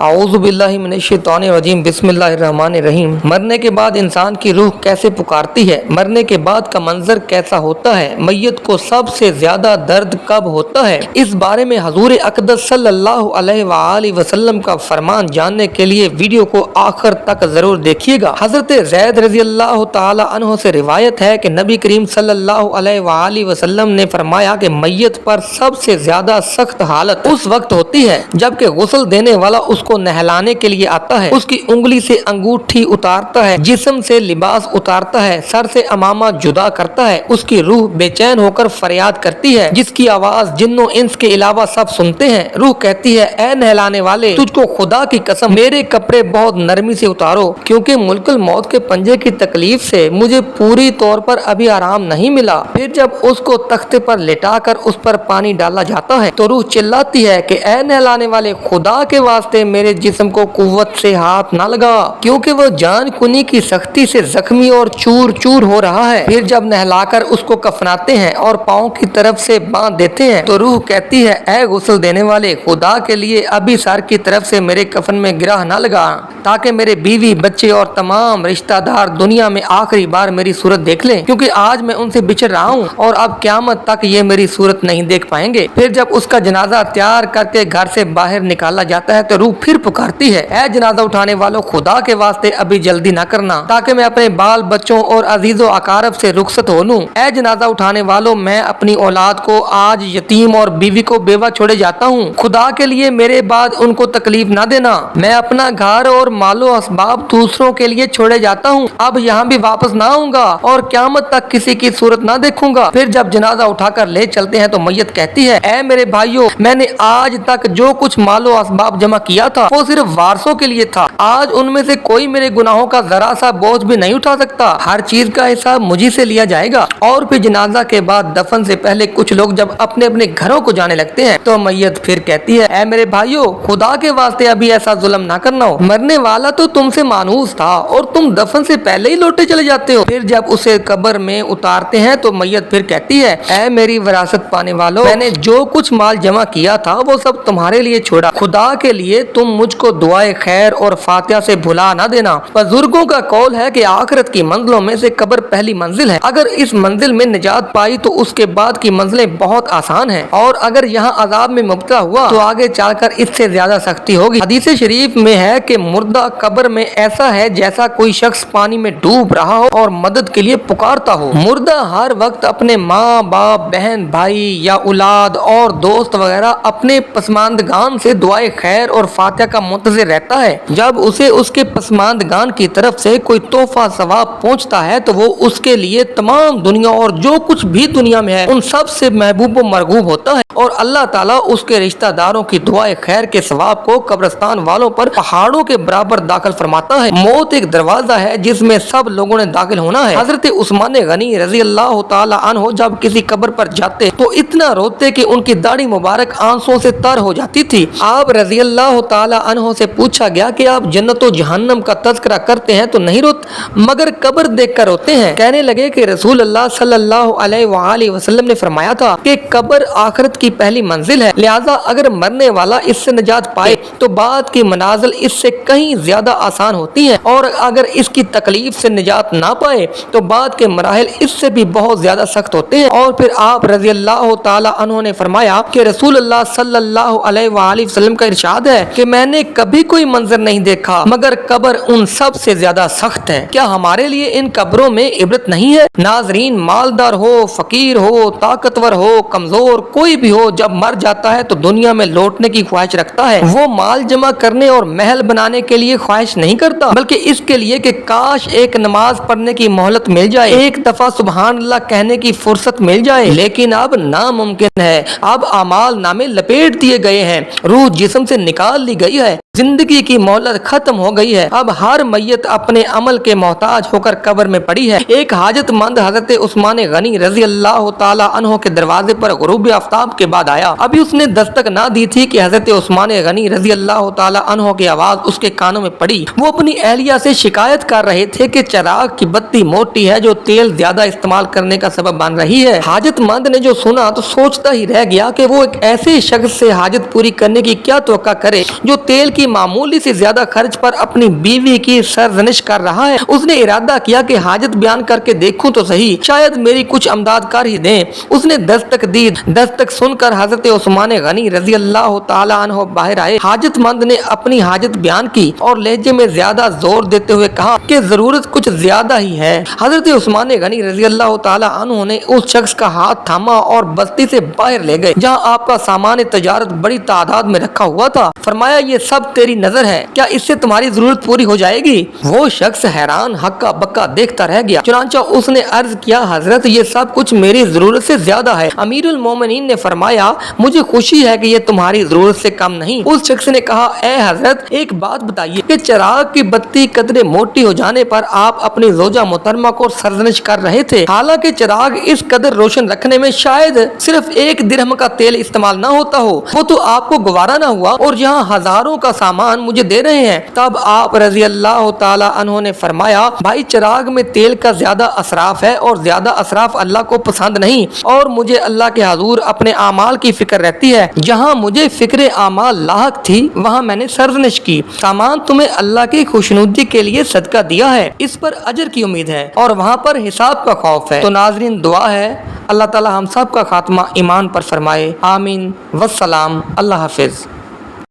आऊज़ु बिल्लाहि मिनश्शैतानिर्रजीम बिस्मिल्लाहिर्रहमानिर्रहीम। मरने के बाद इंसान की रूह कैसे पुकारती है, मरने के बाद का मंजर कैसा होता है, मैयत को सबसे ज्यादा दर्द कब होता है, इस बारे में हजूर अक़दस सल्लल्लाहु अलैहि वसल्लम का फरमान जानने के लिए वीडियो को आखिर तक जरूर देखिएगा। हजरत ज़ैद रज़ी अल्लाह तआला अन्हु से रिवायत है कि नबी करीम सल्लल्लाहु अलैहि वसल्लम ने फरमाया कि मैयत पर सबसे ज्यादा सख्त हालत उस वक्त होती है जबकि गुस्ल देने वाला उसको नहलाने के लिए आता है, उसकी उंगली से अंगूठी उतारता है, जिस्म से लिबास उतारता है, सर से अमामा जुदा करता है, उसकी रूह बेचैन होकर फरियाद करती है जिसकी आवाज जिन्नों इंस के अलावा सब सुनते हैं। रूह कहती है, ऐ नहलाने वाले, तुझको खुदा की कसम मेरे कपड़े बहुत नरमी से उतारो, क्योंकि मुल्कुल मौत के पंजे की तकलीफ से मुझे पूरी तौर पर अभी आराम नहीं मिला। फिर जब उसको तख्ते पर लेटाकर उस पर पानी डाला जाता है तो रूह चिल्लाती है कि ऐ नहलाने वाले, खुदा के वास्ते मेरे जिस्म को कुव्वत से हाथ ना लगा, क्योंकि वो जान कुनी की सख्ती से जख्मी और चूर चूर हो रहा है। फिर जब नहलाकर उसको कफनाते हैं और पाँव की तरफ से बांध देते हैं तो रूह कहती है, ऐ गुस्ल देने वाले, खुदा के लिए अभी सर की तरफ से मेरे कफन में गिरह ना लगा, ताकि मेरे बीवी बच्चे और तमाम रिश्तेदार दुनिया में आखिरी बार मेरी सूरत देख लें, क्योंकि आज मैं उनसे बिछड़ रहा हूँ और अब क़यामत तक ये मेरी सूरत नहीं देख पाएंगे। फिर जब उसका जनाजा तैयार करके घर से बाहर निकाला जाता है तो रूह फिर पुकारती है, ऐ जनाजा उठाने वालों, खुदा के वास्ते अभी जल्दी ना करना, ताकि मैं अपने बाल बच्चों और अजीजो अकारब से रुखसत हो लूं। ऐ जनाजा उठाने वालों, मैं अपनी औलाद को आज यतीम और बीवी को बेवा छोड़े जाता हूँ, खुदा के लिए मेरे बाद उनको तकलीफ ना देना। मैं अपना घर और मालो असबाब दूसरों के लिए छोड़े जाता हूँ, अब यहाँ भी वापस ना आऊंगा और क़यामत तक किसी की सूरत ना देखूंगा। फिर जब जनाजा उठाकर ले चलते हैं तो मैयत कहती है, ऐ मेरे भाइयों, मैंने आज तक जो कुछ मालो असबाब जमा किया था वो सिर्फ वारसों के लिए था, आज उनमें से कोई मेरे गुनाहों का जरा सा बोझ भी नहीं उठा सकता, हर चीज का हिसाब मुझी से लिया जाएगा। और फिर जनाजा के बाद दफन से पहले कुछ लोग जब अपने अपने घरों को जाने लगते हैं तो मैयत फिर कहती है, ऐ मेरे भाइयों, खुदा के वास्ते अभी ऐसा जुल्म ना करना हो, मरने वाला तो तुमसे मानूस था और तुम दफन से पहले ही लौटे चले जाते हो। फिर जब उसे कब्र में उतारते हैं तो मैयत फिर कहती है, ऐ मेरी विरासत पाने वालों, मैंने जो कुछ माल जमा किया था वो सब तुम्हारे लिए छोड़ा, खुदा के लिए तुम मुझको दुआए खैर और फातिहा से भुला ना देना। बुजुर्गों का कौल है कि आखिरत की मंजिलों में से कब्र पहली मंजिल है, अगर इस मंजिल में निजात पाई तो उसके बाद की मंजिलें बहुत आसान हैं, और अगर यहाँ अजाब में मुब्तला हुआ तो आगे चलकर इससे ज्यादा सख्ती होगी। हदीस शरीफ में है कि मुर्दा कब्र में ऐसा है जैसा कोई शख्स पानी में डूब रहा हो और मदद के लिए पुकारता हो। मुर्दा हर वक्त अपने माँ बाप, बहन भाई या औलाद और दोस्त वगैरह अपने पसमानदगान से दुआए खैर और फातिहा का मुंतज़िर रहता है। जब उसे उसके पसमानदगान की तरफ से कोई तोहफा सवाब पहुंचता है तो वो उसके लिए तमाम दुनिया और जो कुछ भी दुनिया में है उन सब से महबूब व मरगूब होता है, और अल्लाह ताला उसके रिश्तेदारों की दुआए खैर के सवाब को कब्रिस्तान वालों पर पहाड़ों के बराबर दाखिल फरमाता है। मौत एक दरवाजा है जिसमें सब लोगों ने दाखिल होना है। हजरत उस्मान गनी रजी अल्लाह तआला अन्हु जब किसी कब्र पर जाते तो इतना रोते कि उनकी दाढ़ी मुबारक आंसुओं से तर हो जाती थी। आप रजी अल्लाह तआला अन्हु से पूछा गया कि आप जन्नत और जहन्नम का तज़किरा करते हैं तो नहीं रोते मगर कब्र देख कर रोते हैं। कहने लगे कि रसूल अल्लाह सल्लल्लाहु अलैहि वसल्लम ने फरमाया था कि कब्र आखिरत की पहली मंजिल है, लिहाजा अगर मरने वाला इससे निजात पाए तो बाद की मनाजिल इससे कहीं ज्यादा आसान होती हैं, और अगर इसकी तकलीफ से निजात ना पाए तो बाद के मराहिल इससे भी बहुत ज्यादा सख्त होते हैं। और फिर आप रजी अल्लाह तआला अन्हु ने फरमाया कि रसूल अल्लाह सल्लल्लाहु अलैहि वसल्लम का इरशाद है कि मैंने कभी कोई मंजर नहीं देखा मगर कब्र उन सब से ज्यादा सख्त है। क्या हमारे लिए इन कब्रों में इबरत नहीं है? नाजरीन, मालदार हो, फकीर हो, ताकतवर हो, कमजोर कोई भी हो, जब मर जाता है तो दुनिया में लौटने की ख्वाहिश रखता है। वो माल जमा करने और महल बनाने के लिए ख्वाहिश नहीं करता, बल्कि इसके लिए कि काश एक नमाज पढ़ने की मोहलत मिल जाए, एक दफा सुबहान अल्लाह कहने की फुर्सत मिल जाए। लेकिन अब नामुमकिन है, अब अमाल नामे लपेट दिए गए हैं, रूह जिस्म से निकाल ली गई है, जिंदगी की मोहलत खत्म हो गई है। अब हर मैयत अपने अमल के मोहताज होकर कब्र में पड़ी है। एक हाजतमंद हजरत उस्मान गनी रजी अल्लाह तआला अन्हु के दरवाजे पर गुरूब आफ्ताब के बाद आया। अभी उसने दस्तक ना दी थी कि हजरत उस्मान गनी रजी अल्लाह तआला अन्हु की आवाज उसके कानों में पड़ी। वो अपनी अहलिया से शिकायत कर रहे थे कि चिराग की बत्ती मोटी है जो तेल ज्यादा इस्तेमाल करने का सबब बन रही है। हाजतमंद ने जो सुना तो सोचता ही रह गया कि वो एक ऐसे शख्स से हाजत पूरी करने की क्या तवक्का करे जो तेल की मामूली से ज्यादा खर्च पर अपनी बीवी की सरजनिश कर रहा है। उसने इरादा किया कि हाजत बयान करके देखूं तो सही, शायद मेरी कुछ अमदाद कर ही दें। उसने दस्तक दी। दस्तक सुनकर हजरत उस्मान गनी रजी अल्लाह ताला अन्हु बाहर आए। हाजतमंद ने अपनी हाजत बयान की और लहजे में ज्यादा जोर देते हुए कहा कि जरूरत कुछ ज्यादा ही है। हजरत उस्मान गनी रजी अल्लाह ताला अन्हु ने उस शख्स का हाथ थामा और बस्ती से बाहर ले गए जहां आपका सामान तजारत बड़ी तादाद में रखा हुआ था। फरमाया, ये सब तेरी नजर है, क्या इससे तुम्हारी जरूरत पूरी हो जाएगी? वो शख्स हैरान हक्का बक्का देखता रह गया। चुनांचा उसने अर्ज किया, हजरत ये सब कुछ मेरी जरूरत से ज्यादा है। अमीरुल मोमिनीन ने फरमाया, मुझे खुशी है कि ये तुम्हारी जरूरत से कम नहीं। उस शख्स ने कहा, ए हजरत एक बात बताइए कि चिराग की बत्ती कदरे मोटी हो जाने पर आप अपनी जोजा मोहतरमा को सरजनिश कर रहे थे, हालांकि चिराग इस कदर रोशन रखने में शायद सिर्फ 1 दिरहम का तेल इस्तेमाल ना होता हो। वो तो आपको गवारा ना हुआ और यहाँ हजारों का सामान मुझे दे रहे हैं। तब आप रजी अल्लाह ताला अन्हु ने फरमाया, भाई चिराग में तेल का ज्यादा असराफ है और ज्यादा असराफ अल्लाह को पसंद नहीं, और मुझे अल्लाह के हुजूर अपने आमाल की फिक्र रहती है। जहाँ मुझे फिक्र आमाल लाहक थी वहाँ मैंने सरजनिश की। सामान तुम्हें अल्लाह की खुशनुदी के लिए सदका दिया है, इस पर अजर की उम्मीद है और वहाँ पर हिसाब का खौफ है। तो नाजरीन दुआ है अल्लाह ताला हम सब का खात्मा ईमान पर फरमाए। आमीन वस्सलाम। अल्लाह हाफिज।